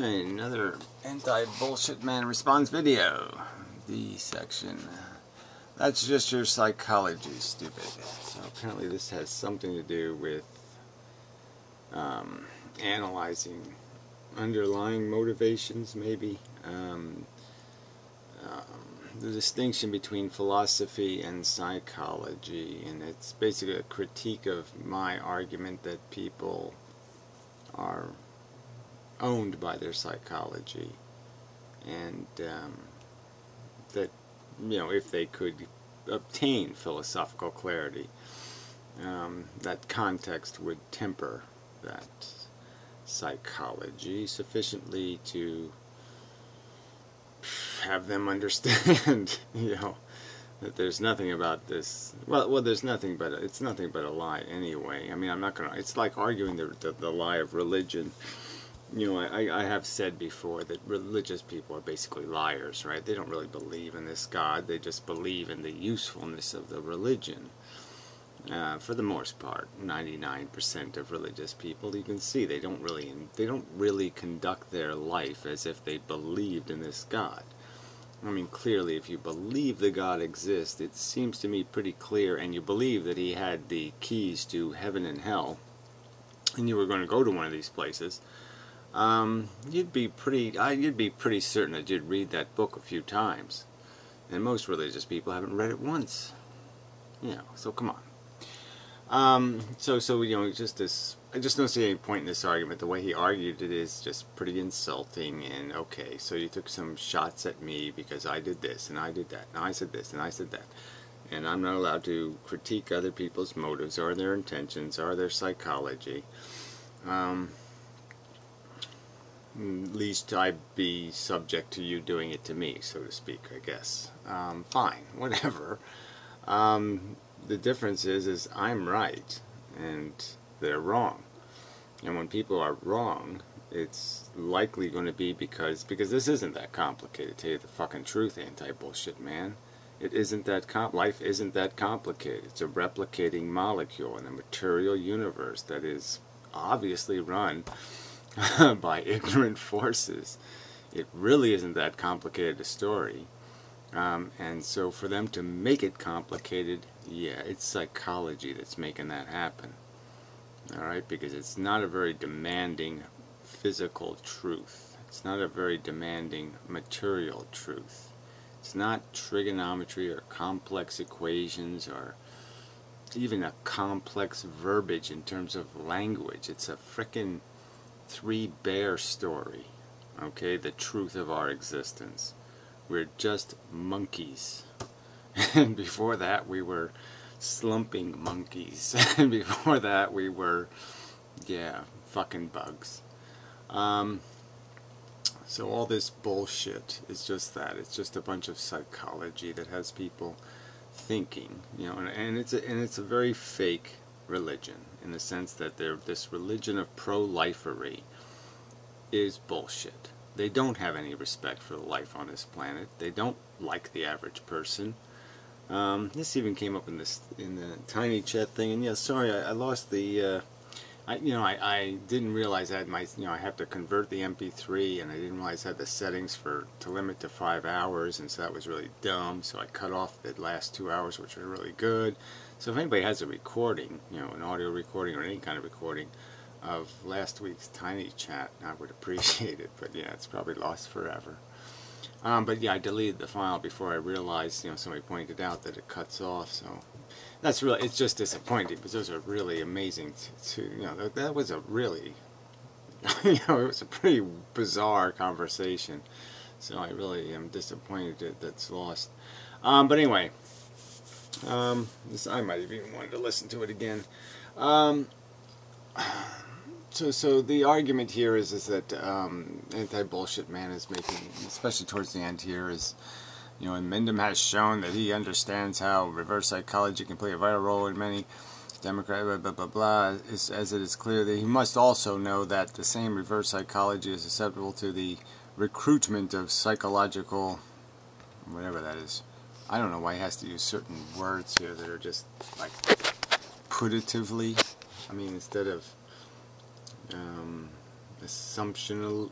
Alright, another anti-bullshit man response video. D section. That's just your psychology, stupid. So apparently this has something to do with analyzing underlying motivations, maybe. The distinction between philosophy and psychology, and it's basically a critique of my argument that people are owned by their psychology, and that, you know, if they could obtain philosophical clarity, that context would temper that psychology sufficiently to have them understand, you know, that there's nothing about this. Well, there's nothing but it's nothing but a lie anyway. I mean, I'm not gonna. It's like arguing the lie of religion. You know, I have said before that religious people are basically liars, right? They don't really believe in this God. They just believe in the usefulness of the religion. For the most part, 99% of religious people, you can see they don't really conduct their life as if they believed in this God. I mean, clearly, if you believe the God exists, it seems to me pretty clear, and you believe that He had the keys to heaven and hell, and you were going to go to one of these places, you'd be pretty certain that you'd read that book a few times. And most religious people haven't read it once. You know, so come on. So you know, just this. I just don't see any point in this argument. The way he argued it is just pretty insulting. And okay, so you took some shots at me because I did this and I did that, and I said this and I said that, and I'm not allowed to critique other people's motives or their intentions or their psychology. Least I'd be subject to you doing it to me, so to speak, I guess. Fine, whatever. The difference is I'm right and they're wrong. And when people are wrong, it's likely going to be because this isn't that complicated, to tell you the fucking truth, anti-bullshit man. It isn't that life isn't that complicated. It's a replicating molecule in a material universe that is obviously run by ignorant forces. It really isn't that complicated a story. And so for them to make it complicated, yeah, it's psychology that's making that happen. Alright, because it's not a very demanding physical truth. It's not a very demanding material truth. It's not trigonometry or complex equations or even a complex verbiage in terms of language. It's a frickin' Three Bear story. Okay, the truth of our existence. We're just monkeys. And before that we were slumping monkeys. And before that we were, yeah, fucking bugs. So all this bullshit is just that. It's just a bunch of psychology that has people thinking, you know, and it's a very fake religion, in the sense that this religion of pro-lifery is bullshit. They don't have any respect for the life on this planet. They don't like the average person. This even came up in the tiny chat thing, and yeah, sorry, I lost the. I didn't realize I had I have to convert the MP3, and I didn't realize I had the settings to limit to 5 hours, and so that was really dumb. So I cut off the last 2 hours, which were really good. So if anybody has a recording, you know, an audio recording or any kind of recording of last week's tiny chat, I would appreciate it. But yeah, it's probably lost forever. But yeah, I deleted the file before I realized, you know, somebody pointed out that it cuts off. So that's really, it's just disappointing, because those are really amazing. You know, that was a really, you know, it was a pretty bizarre conversation. So I really am disappointed that that's lost. But anyway, I might have even wanted to listen to it again. So the argument here is that anti-bullshit man is making, especially towards the end here, is, you know, inmendham has shown that he understands how reverse psychology can play a vital role in many democratic blah blah blah, as it is clear that he must also know that the same reverse psychology is susceptible to the recruitment of psychological, whatever that is. I don't know why he has to use certain words here that are just like putatively. I mean, instead of assumptional,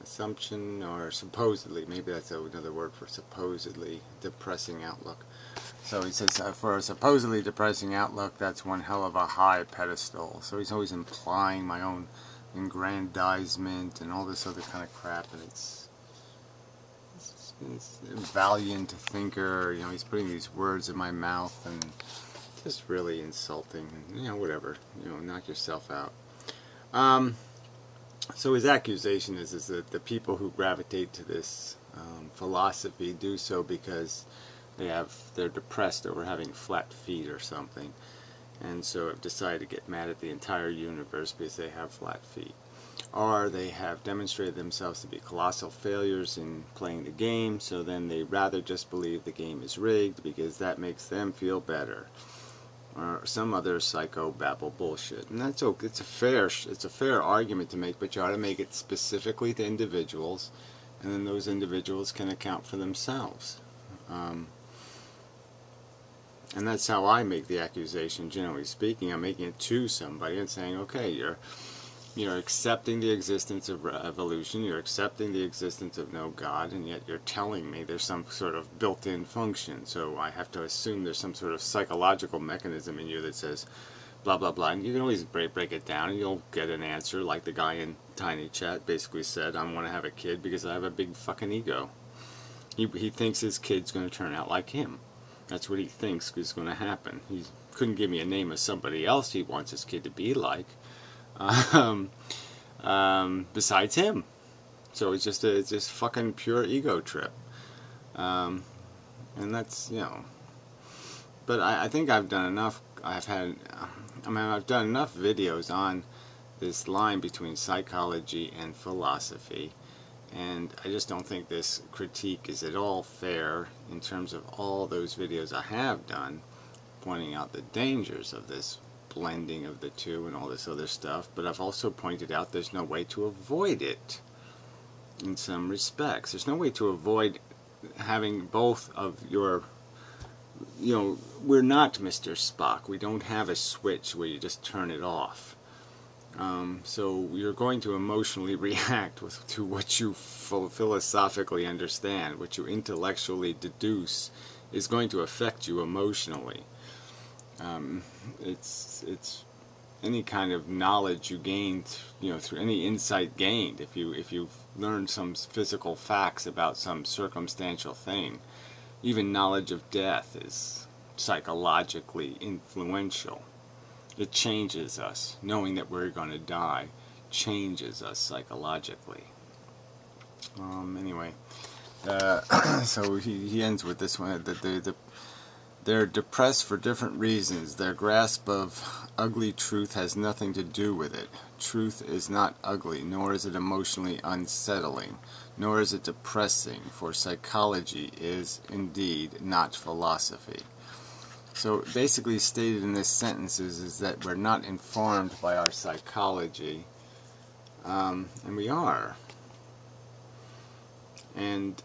assumption, or supposedly, maybe that's another word for supposedly depressing outlook. So he says, for a supposedly depressing outlook, that's one hell of a high pedestal. So he's always implying my own aggrandizement and all this other kind of crap, and it's valiant thinker, you know, he's putting these words in my mouth, and just really insulting, and, you know, whatever, you know, knock yourself out. So his accusation is that the people who gravitate to this philosophy do so because they're depressed over having flat feet or something, and so have decided to get mad at the entire universe because they have flat feet. Or they have demonstrated themselves to be colossal failures in playing the game, so then they rather just believe the game is rigged because that makes them feel better. Or some other psycho babble bullshit. And that's okay. It's a fair argument to make, but you ought to make it specifically to individuals, and then those individuals can account for themselves. And that's how I make the accusation, generally speaking. I'm making it to somebody and saying, okay, you're accepting the existence of evolution, you're accepting the existence of no God, and yet you're telling me there's some sort of built-in function. So I have to assume there's some sort of psychological mechanism in you that says blah, blah, blah. And you can always break it down, and you'll get an answer like the guy in Tiny Chat basically said, I want to have a kid because I have a big fucking ego. He thinks his kid's going to turn out like him. That's what he thinks is going to happen. He couldn't give me a name of somebody else he wants his kid to be like. Besides him. So it's just fucking pure ego trip. And that's, you know, but I think I've done enough. I've done enough videos on this line between psychology and philosophy, and I just don't think this critique is at all fair in terms of all those videos I have done pointing out the dangers of this blending of the two and all this other stuff. But I've also pointed out there's no way to avoid it in some respects. There's no way to avoid having both of your, you know, we're not Mr. Spock. We don't have a switch where you just turn it off. So you're going to emotionally react to what you philosophically understand, what you intellectually deduce is going to affect you emotionally. It's any kind of knowledge you gain, you know, through any insight gained. If you've learned some physical facts about some circumstantial thing, even knowledge of death is psychologically influential. It changes us. Knowing that we're going to die changes us psychologically. Anyway, so he ends with this one, that they're depressed for different reasons. Their grasp of ugly truth has nothing to do with it. Truth is not ugly, nor is it emotionally unsettling, nor is it depressing, for psychology is indeed not philosophy. So basically stated in this sentence is that we're not informed by our psychology, and we are. And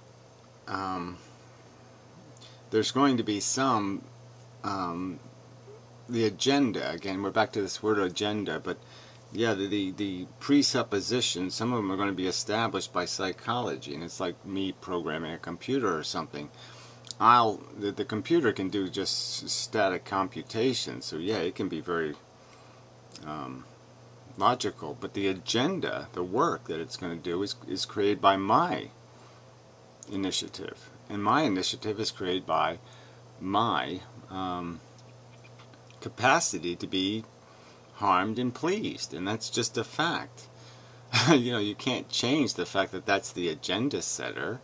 there's going to be some, the agenda, again, we're back to this word agenda, but yeah, the presuppositions, some of them are going to be established by psychology, and it's like me programming a computer or something. The computer can do just static computation, so yeah, it can be very logical, but the agenda, the work that it's going to do is created by my initiative, and my initiative is created by my capacity to be harmed and pleased, and that's just a fact. You know, you can't change the fact that that's the agenda setter.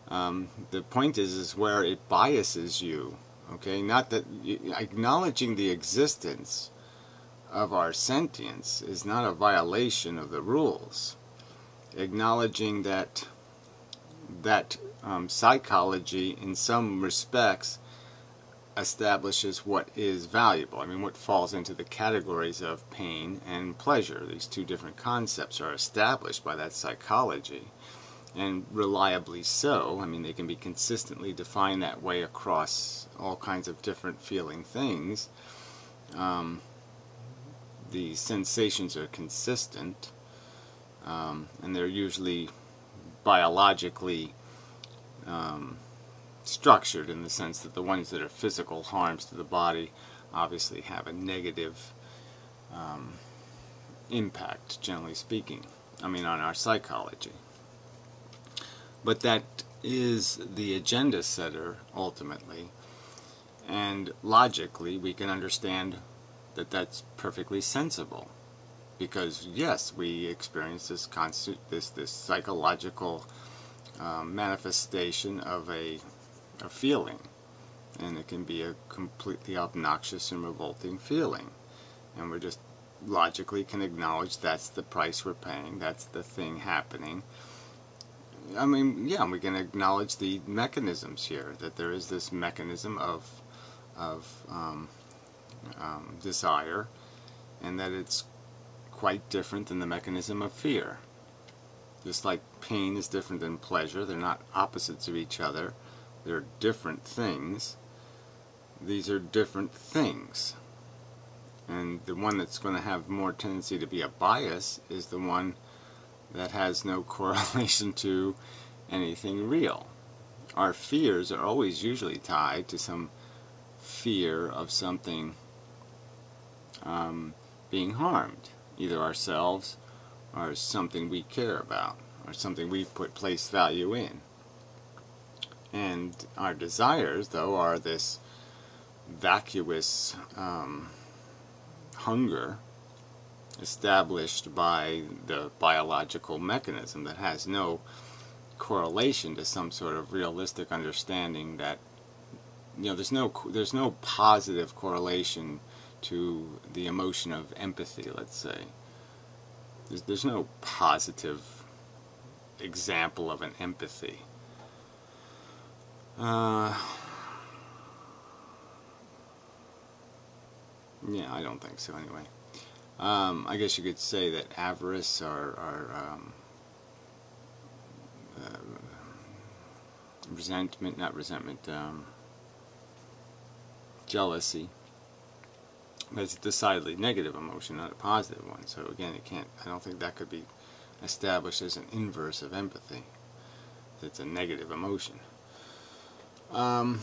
The point is where it biases you. Okay, not that acknowledging the existence of our sentience is not a violation of the rules. Acknowledging that psychology, in some respects, establishes what is valuable. I mean, what falls into the categories of pain and pleasure. These two different concepts are established by that psychology, and reliably so. I mean, they can be consistently defined that way across all kinds of different feeling things. The sensations are consistent, and they're usually biologically structured, in the sense that the ones that are physical harms to the body obviously have a negative impact, generally speaking, on our psychology. But that is the agenda setter, ultimately, and logically we can understand that that's perfectly sensible, because yes, we experience this psychological manifestation of a feeling, and it can be a completely obnoxious and revolting feeling, and we're just logically can acknowledge that's the price we're paying, that's the thing happening. Yeah, we can acknowledge the mechanisms here, that there is this mechanism of desire, and that it's quite different than the mechanism of fear. Just like pain is different than pleasure, they're not opposites of each other, they're different things. These are different things. And the one that's going to have more tendency to be a bias is the one that has no correlation to anything real. Our fears are always usually tied to some fear of something being harmed, either ourselves or something we care about, or something we put place value in. And our desires, though, are this vacuous hunger established by the biological mechanism that has no correlation to some sort of realistic understanding that, there's no positive correlation to the emotion of empathy, let's say. There's no positive example of an empathy. Yeah, I don't think so anyway. I guess you could say that avarice or jealousy. That's a decidedly negative emotion, not a positive one. So again, I don't think that could be established as an inverse of empathy. It's a negative emotion. And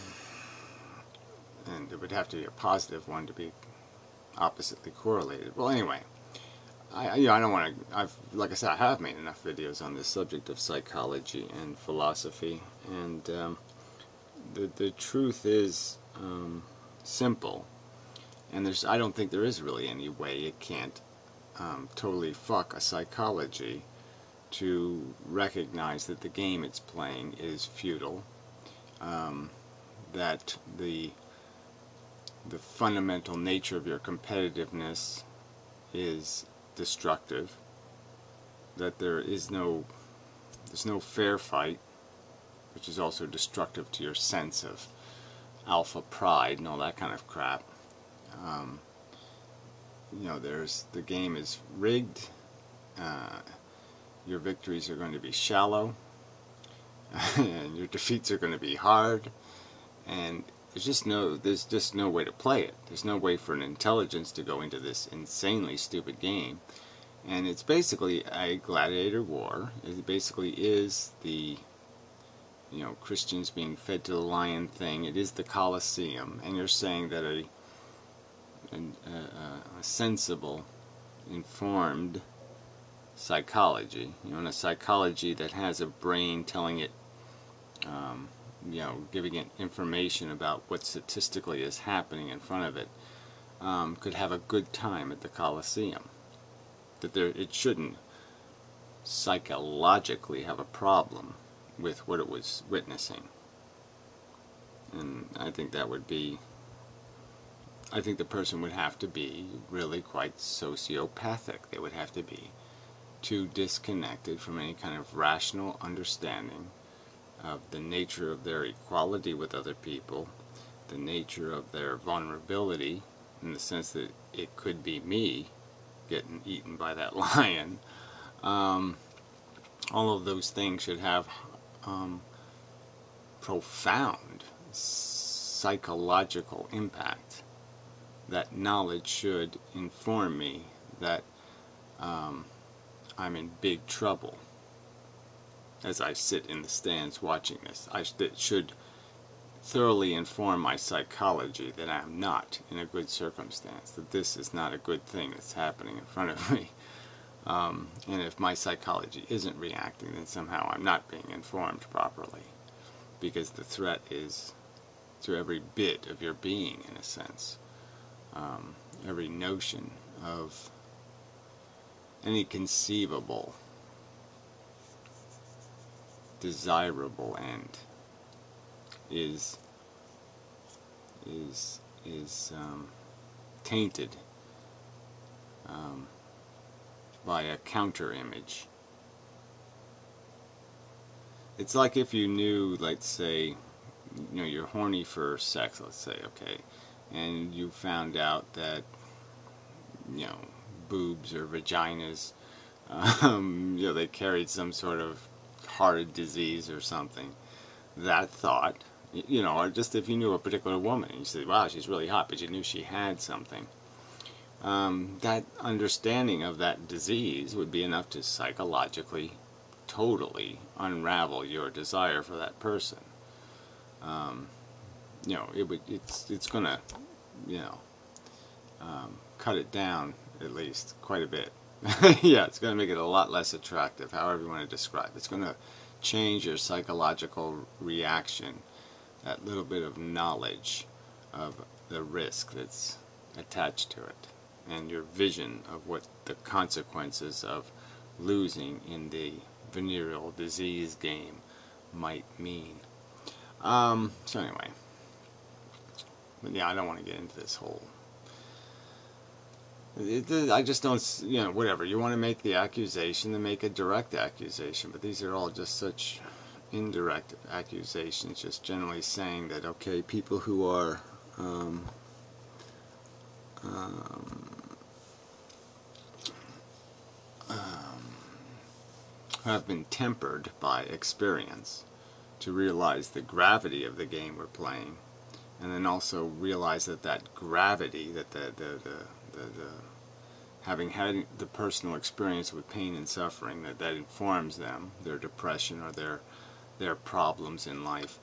it would have to be a positive one to be oppositely correlated. Well, anyway, I don't want to. Like I said, I have made enough videos on this subject of psychology and philosophy, and the truth is simple. And I don't think there is really any way it can't totally fuck a psychology to recognize that the game it's playing is futile, that the fundamental nature of your competitiveness is destructive, that there's no fair fight, which is also destructive to your sense of alpha pride and all that kind of crap. The game is rigged, your victories are going to be shallow, and your defeats are going to be hard, and there's just no way to play it. There's no way for an intelligence to go into this insanely stupid game. And it's basically a gladiator war. It basically is the Christians being fed to the lion thing. It is the Colosseum, and you're saying that a sensible, informed psychology, and a psychology that has a brain telling it, giving it information about what statistically is happening in front of it, could have a good time at the Colosseum. That it shouldn't psychologically have a problem with what it was witnessing. And I think that would be, I think the person would have to be really quite sociopathic. They would have to be too disconnected from any kind of rational understanding of the nature of their equality with other people, the nature of their vulnerability, in the sense that it could be me getting eaten by that lion. All of those things should have profound psychological impact. That knowledge should inform me that I'm in big trouble. as I sit in the stands watching this. It should thoroughly inform my psychology that I'm not in a good circumstance, that this is not a good thing that's happening in front of me. And if my psychology isn't reacting, then somehow I'm not being informed properly, because the threat is to every bit of your being, in a sense. Every notion of any conceivable, desirable end is tainted by a counter image. It's like if you knew, let's say, you're horny for sex, let's say, okay, and you found out that, boobs or vaginas, they carried some sort of heart disease or something. That thought, or just if you knew a particular woman and you said, wow, she's really hot, but you knew she had something, that understanding of that disease would be enough to psychologically totally unravel your desire for that person. It's gonna, cut it down at least quite a bit. Yeah, it's gonna make it a lot less attractive, however you want to describe it. It's gonna change your psychological reaction, that little bit of knowledge of the risk that's attached to it, and your vision of what the consequences of losing in the venereal disease game might mean. So anyway, but yeah, I don't want to get into this whole. I just don't, whatever. You want to make the accusation, then make a direct accusation, but these are all just such indirect accusations, just generally saying that, okay, people who are have been tempered by experience to realize the gravity of the game we're playing, and then also realize that gravity, that the having had the personal experience with pain and suffering, that informs them, their depression or their problems in life,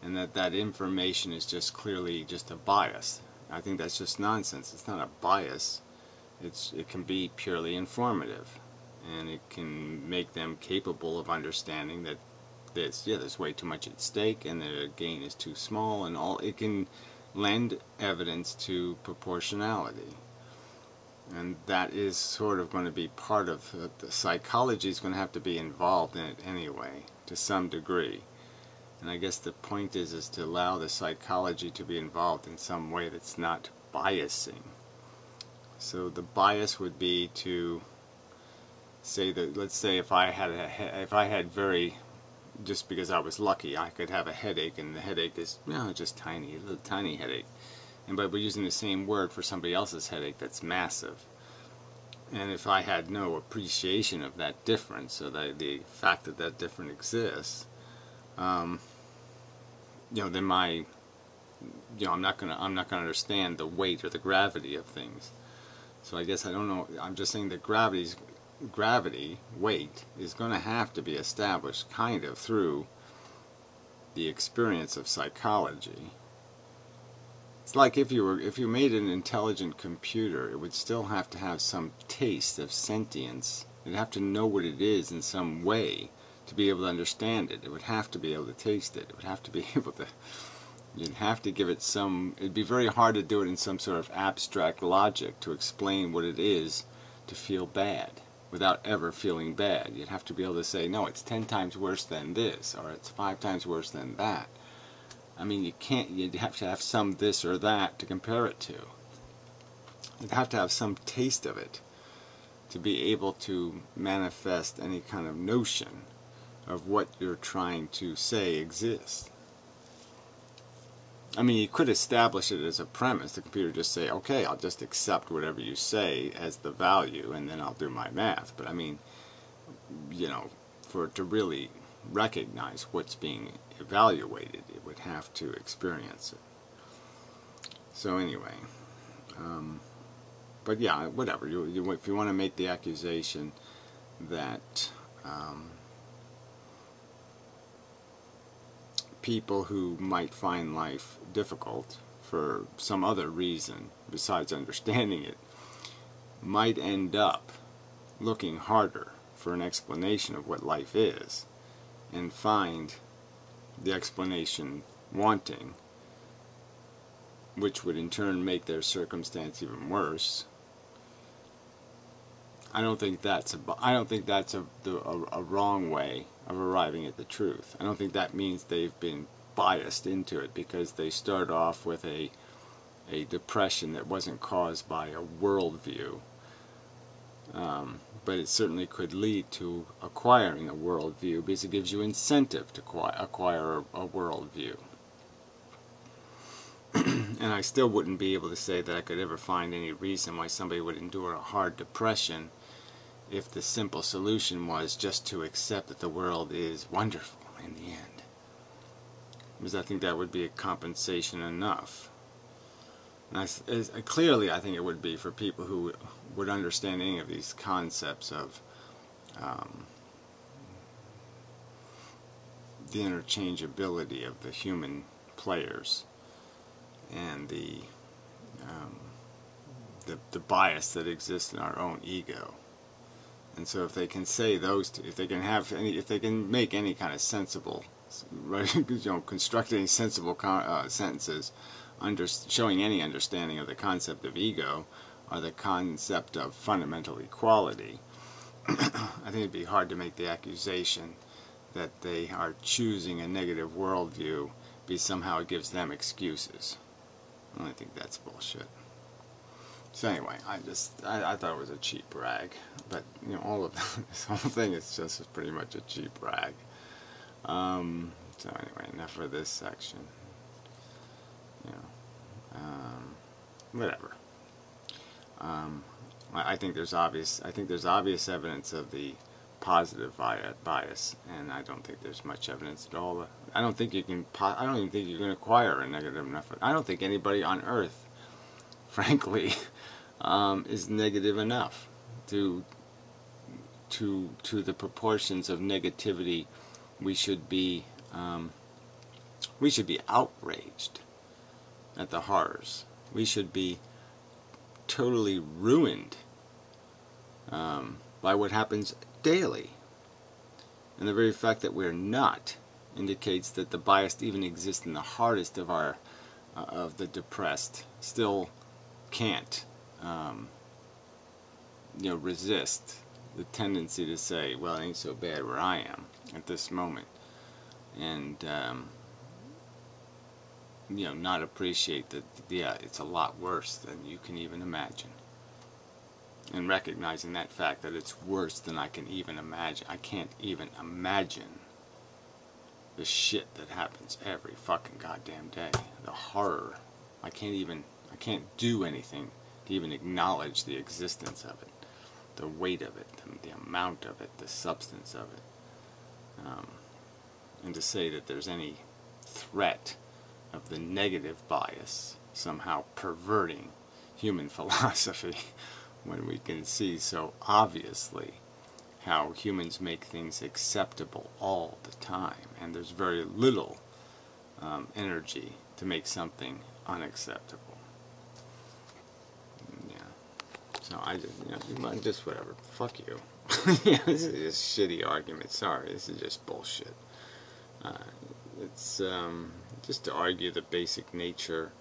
and that information is just clearly just a bias. I think that's just nonsense. It's not a bias. It can be purely informative, and it can make them capable of understanding that there's way too much at stake, and the gain is too small, and all. It can lend evidence to proportionality. And that is sort of going to be part of the psychology is going to have to be involved in it anyway, to some degree. And I guess the point is to allow the psychology to be involved in some way that's not biasing. So the bias would be to say that, let's say if I had just because I was lucky, I could have a headache, and the headache is just tiny, a little tiny headache. But we're using the same word for somebody else's headache that's massive. And if I had no appreciation of that difference, or the fact that difference exists, then I'm not gonna understand the weight or the gravity of things. So I guess I don't know. I'm just saying that gravity, weight, is going to have to be established kind of through the experience of psychology. It's like if you made an intelligent computer, it would still have to have some taste of sentience. It'd have to know what it is in some way to be able to understand it. It would have to be able to taste it. It would have to be able to. You'd have to give it some. It'd be very hard to do it in some sort of abstract logic to explain what it is to feel bad without ever feeling bad. You'd have to be able to say, no, it's 10 times worse than this, or it's 5 times worse than that. I mean, you'd have to have some this or that to compare it to. You'd have to have some taste of it to be able to manifest any kind of notion of what you're trying to say exists. I mean, you could establish it as a premise. The computer just say, okay, I'll just accept whatever you say as the value, and then I'll do my math. But I mean, for it to really recognize what's being evaluated, it would have to experience it. So anyway, but yeah, whatever. If you want to make the accusation that people who might find life difficult for some other reason besides understanding it might end up looking harder for an explanation of what life is and find the explanation wanting, which would in turn make their circumstance even worse. I don't think that's a wrong way of arriving at the truth. I don't think that means they've been biased into it because they start off with a depression that wasn't caused by a worldview. But it certainly could lead to acquiring a worldview because it gives you incentive to acquire a worldview. And I still wouldn't be able to say that I could ever find any reason why somebody would endure a hard depression if the simple solution was just to accept that the world is wonderful in the end. Because I think that would be a compensation enough. And clearly I think it would be for people who would understand any of these concepts of the interchangeability of the human players and the bias that exists in our own ego. And so if they can say those two, if they can make any kind of sensible, construct any sensible sentences, showing any understanding of the concept of ego or the concept of fundamental equality, I think it'd be hard to make the accusation that they are choosing a negative worldview because somehow it gives them excuses. I think that's bullshit. So anyway, I thought it was a cheap rag, but all of this whole thing is just pretty much a cheap rag. So anyway, enough of this section. Whatever. I think there's obvious evidence of the positive bias, and I don't think there's much evidence at all. I don't even think you can acquire a negative enough. I don't think anybody on Earth, frankly, is negative enough to the proportions of negativity we should be outraged at the horrors. We should be totally ruined by what happens daily. And the very fact that we're not indicates that the bias even exists in the hardest of the depressed still can't resist the tendency to say, well, it ain't so bad where I am at this moment, and not appreciate that, yeah, it's a lot worse than you can even imagine. And recognizing that fact that it's worse than I can even imagine. I can't even imagine the shit that happens every fucking goddamn day. The horror. I can't do anything to even acknowledge the existence of it. The weight of it, the amount of it, the substance of it. And to say that there's any threat of the negative bias somehow perverting human philosophy when we can see so obviously how humans make things acceptable all the time, and there's very little energy to make something unacceptable. Yeah. So I just whatever. Fuck you. Yeah, this is just shitty argument. Sorry, this is just bullshit. It's just to argue the basic nature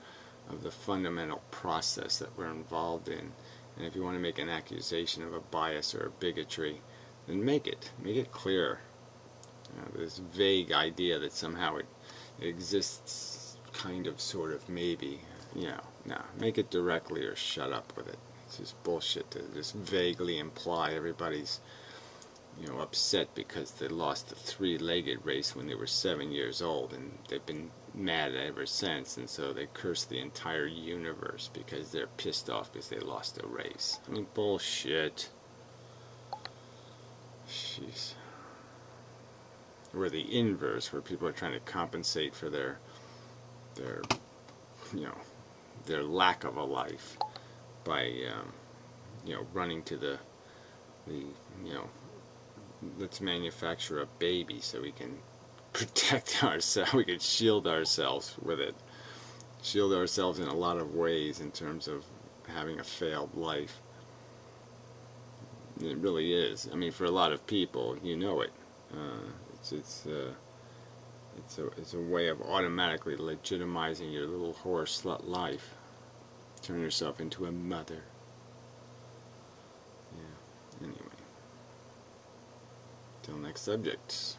of the fundamental process that we're involved in. And if you want to make an accusation of a bias or a bigotry, then make it clear. This vague idea that somehow it exists, kind of, sort of, maybe. No, make it directly or shut up with it. It's just bullshit to just vaguely imply everybody's upset because they lost the three-legged race when they were 7 years old, and they've been mad ever since, and so they curse the entire universe because they're pissed off because they lost a race. I mean, bullshit. Jeez. Or the inverse, where people are trying to compensate for their lack of a life by running to the let's manufacture a baby so we can protect ourselves. We could shield ourselves with it. Shield ourselves in a lot of ways in terms of having a failed life. It really is. I mean, for a lot of people, you know it. It's a way of automatically legitimizing your little whore slut life. Turn yourself into a mother. Yeah. Anyway. Till next subject.